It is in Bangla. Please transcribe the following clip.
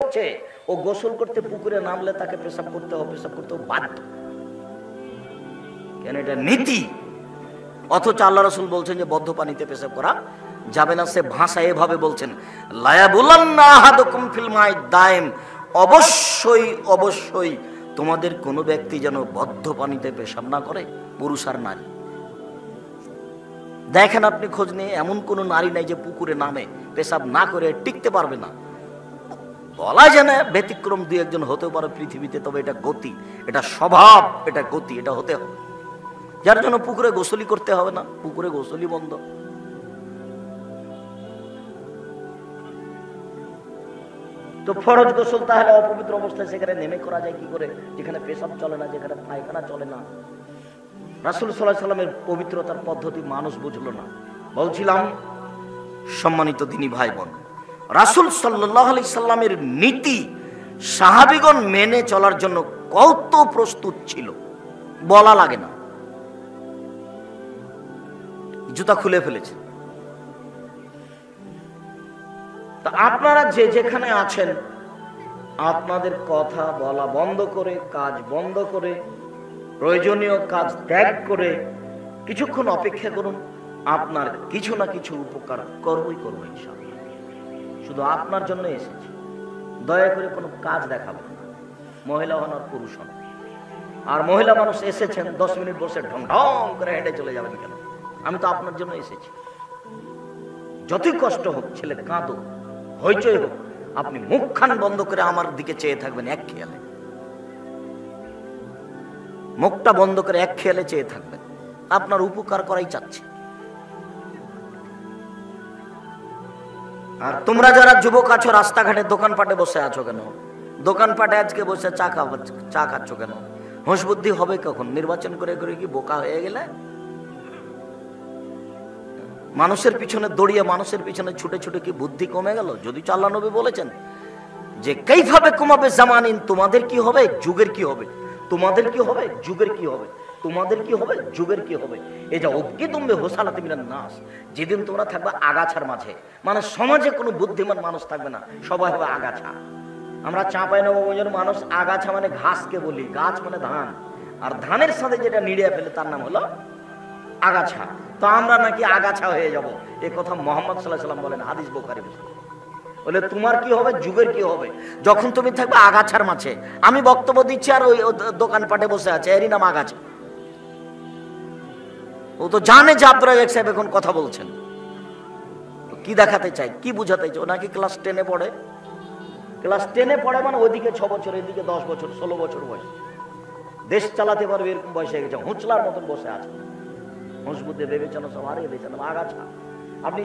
করছে, ও গোসল করতে পুকুরে নামলে তাকে পেশাব করতে হবে, পেশাব করতে বাধ্য। কেন? এটা নীতি। অথচ আল্লাহ রাসূল বলছেন যে বদ্ধ পানিতে পেশাব করা যাবে না। সে ভাষা এভাবে বলছেন, লায়াবুলান্না আহাদুকুম ফিল মাই দাইম, অবশ্যই অবশ্যই তোমাদের কোনো ব্যক্তি যেন বদ্ধ পানিতে পেশাব না করে, পুরুষ আর নারী। দেখেন আপনি খোঁজ নিয়ে, এমন কোন নারী নাই যে পুকুরে নামে পেশাব না করে টিকতে পারবে না। বলা যায় না, ব্যতিক্রম দুই একজন হতেও পারে পৃথিবীতে, তবে এটা গতি, এটা স্বভাব, এটা গতি, এটা হতে হবে। যার জন্য পুকুরে গোসলি করতে হবে না, পুকুরে গোসলি বন্ধ। তো ফরজ গোসল তাহলে অপবিত্র অবস্থায় সেখানে নেমে করা যায় কি করে, যেখানে পেশাব চলে না, যেখানে পায়খানা চলে না। রাসূল সাল্লাল্লাহু আলাইহি সাল্লামের পবিত্রতার পদ্ধতি মানুষ বুঝলো না। বলছিলাম সম্মানিত দিনী ভাই বোন, রাসূল সাল্লাল্লাহু আলাইহি সাল্লামের নীতি সাহাবীগণ মেনে চলার জন্য কত প্রস্তুত ছিল বলা লাগে না। জুতা খুলে ফেলেছে। তা আপনারা যে যেখানে আছেন, আপনাদের কথা বলা বন্ধ করে, কাজ বন্ধ করে, প্রয়োজনীয় কাজ ত্যাগ করে কিছুক্ষণ অপেক্ষা করুন। আপনার কিছু না কিছু উপকার করবই করবো ইনশাআল্লাহ। শুধু আপনার জন্য এসেছি, দয়া করে কোনো কাজ দেখাবেন না, মহিলা হন আর পুরুষ হন। আর মহিলা মানুষ এসেছেন 10 মিনিট বসে ঢং ঢং করে হেঁটে চলে যাবেন কেন? আমি তো আপনার জন্য এসেছি। যতই কষ্ট হোক, ছেলে কাঁদো, হইচই হোক, আপনি মুখখান বন্ধ করে আমার দিকে চেয়ে থাকবেন এক খেয়ালে। মুখটা বন্ধ করে এক খেয়ালে চেয়ে থাকবেন, আপনার উপকার করাই চাচ্ছে। আর তোমরা যারা যুবক আছো, রাস্তাঘাটে দোকানপাটে বসে আছো কেন? দোকানপাটে আজকে বসে চা খাচ্ছ কেন? হোশ বুদ্ধি হবে কখন? নির্বাচন করে করে কি বোকা হয়ে গেলে? মানুষের পিছনে দৌড়িয়ে, মানুষের পিছনে ছুটে ছুটে কি বুদ্ধি কমে গেল? যদি আল্লাহ নবী বলেছেন যে কাইফাবে কমাবে জামানিন, তোমাদের কি হবে, যুগের কি হবে, তোমাদের কি হবে, যুগের কি হবে, তোমাদের কি হবে, যুগের কি হবে। এই যে অজ্ঞে তুমি হোসালাতে মিনান নাস, যেদিন তোমরা থাকবে আগাছার মাঝে, মানে সমাজে কোনো বুদ্ধিমান মানুষ থাকবে না, সবাই হবে আগাছা। আমরা চাঁপাইনবাবগঞ্জের মানুষ আগাছা মানে ঘাসকে বলি, গাছ মানে ধান, আর ধানের সাথে যেটা নিড়িয়ে ফেলে তার নাম হলো আগাছা। তো আমরা নাকি আগাছা হয়ে যাব, এ কথা মুহাম্মদ সাল্লাল্লাহু আলাইহি ওয়াসাল্লাম বলেন, হাদিস বুখারী। বলে তোমার কি হবে, যুগের কি হবে, যখন তুমি থাকবে আগাছার মাঝে। আমি বক্তব্য দিচ্ছি আর ওই দোকানপাটে বসে আছে, এরই নাম আগাছা। ও তো জানে যে আব্দুর রাজ্জাক সাহেব এখন কথা বলছেন, কি দেখাতে চাই, কি বুঝাতে চাই? ও নাকি ক্লাস 10-এ পড়ে। ক্লাস 10-এ পড়ে মানে ওইদিকে 6 বছর, এদিকে 10 বছর, 16 বছর বয়স, দেশ চালাতে পারবে এরকম বয়স হয়ে গেছে, হুঁচলার মতন বসে আছে। হুঁশ বুদ্ধি বিবেচনা সব হারিয়ে দিয়েছেন, আগাছা। আপনি